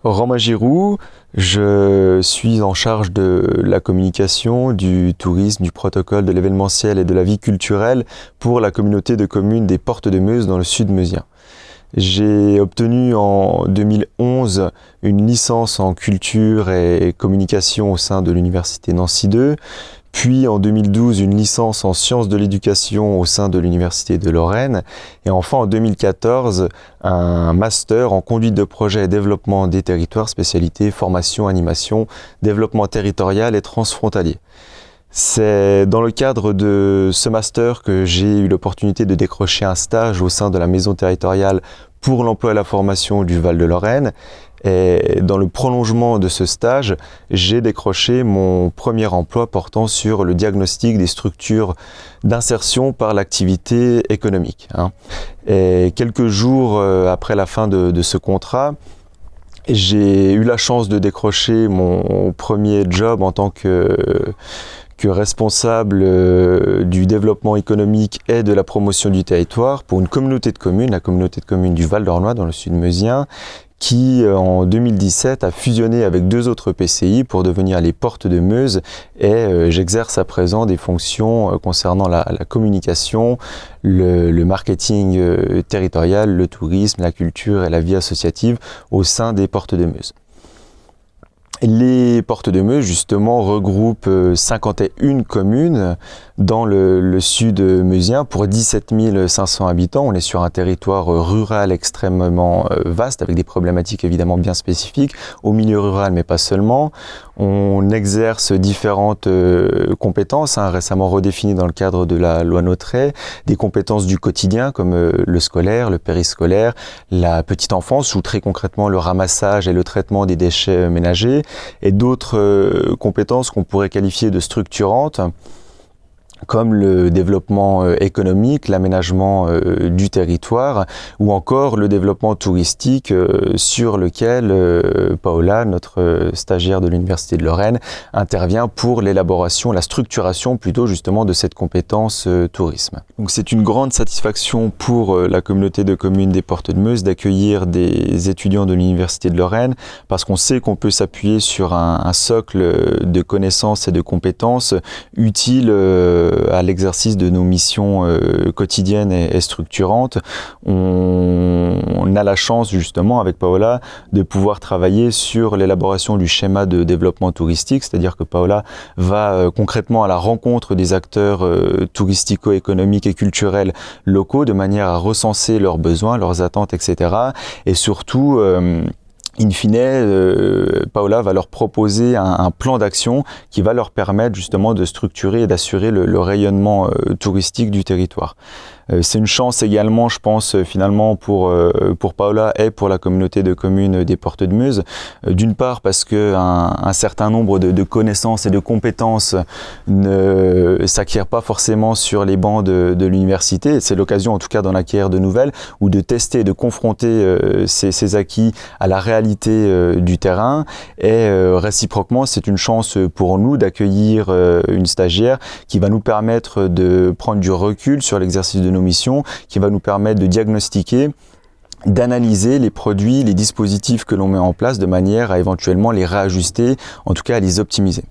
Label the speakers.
Speaker 1: Romain Giroux, je suis en charge de la communication, du tourisme, du protocole, de l'événementiel et de la vie culturelle pour la communauté de communes des Portes de Meuse dans le sud meusien. J'ai obtenu en 2011 une licence en culture et communication au sein de l'université Nancy 2, puis en 2012 une licence en sciences de l'éducation au sein de l'université de Lorraine, et enfin en 2014 un master en conduite de projet et développement des territoires, spécialité formation, animation, développement territorial et transfrontalier. C'est dans le cadre de ce master que j'ai eu l'opportunité de décrocher un stage au sein de la maison territoriale pour l'emploi et la formation du Val-de-Lorraine. Et dans le prolongement de ce stage, j'ai décroché mon premier emploi portant sur le diagnostic des structures d'insertion par l'activité économique. Et quelques jours après la fin de ce contrat, j'ai eu la chance de décrocher mon premier job en tant que responsable du développement économique et de la promotion du territoire pour une communauté de communes, la communauté de communes du Val-d'Ornois dans le sud meusien, qui en 2017 a fusionné avec deux autres PCI pour devenir les Portes de Meuse, et j'exerce à présent des fonctions concernant la communication, le marketing territorial, le tourisme, la culture et la vie associative au sein des Portes de Meuse. Les Portes de Meuse, justement, regroupent 51 communes dans le sud meusien pour 17 500 habitants. On est sur un territoire rural extrêmement vaste, avec des problématiques évidemment bien spécifiques, au milieu rural, mais pas seulement. On exerce différentes compétences, récemment redéfinies dans le cadre de la loi Notret, des compétences du quotidien comme le scolaire, le périscolaire, la petite enfance, ou très concrètement le ramassage et le traitement des déchets ménagers, et d'autres compétences qu'on pourrait qualifier de structurantes, comme le développement économique, l'aménagement du territoire, ou encore le développement touristique sur lequel Paola, notre stagiaire de l'Université de Lorraine, intervient pour l'élaboration, la structuration plutôt justement de cette compétence tourisme. Donc c'est une grande satisfaction pour la communauté de communes des Portes de Meuse d'accueillir des étudiants de l'Université de Lorraine, parce qu'on sait qu'on peut s'appuyer sur un socle de connaissances et de compétences utiles à l'exercice de nos missions quotidiennes et structurantes. On a la chance justement avec Paola de pouvoir travailler sur l'élaboration du schéma de développement touristique, c'est-à-dire que Paola va concrètement à la rencontre des acteurs touristico-économiques et culturels locaux de manière à recenser leurs besoins, leurs attentes, etc. Et surtout, in fine, Paola va leur proposer un plan d'action qui va leur permettre justement de structurer et d'assurer le rayonnement touristique du territoire. C'est une chance également, je pense, finalement pour Paola et pour la communauté de communes des Portes de Meuse. D'une part parce que un certain nombre de connaissances et de compétences ne s'acquièrent pas forcément sur les bancs de l'université. C'est l'occasion en tout cas d'en acquérir de nouvelles ou de tester, de confronter ces acquis à la réalité du terrain. Et réciproquement, c'est une chance pour nous d'accueillir une stagiaire qui va nous permettre de prendre du recul sur l'exercice de nos missions, qui va nous permettre de diagnostiquer, d'analyser les produits, les dispositifs que l'on met en place de manière à éventuellement les réajuster, en tout cas à les optimiser.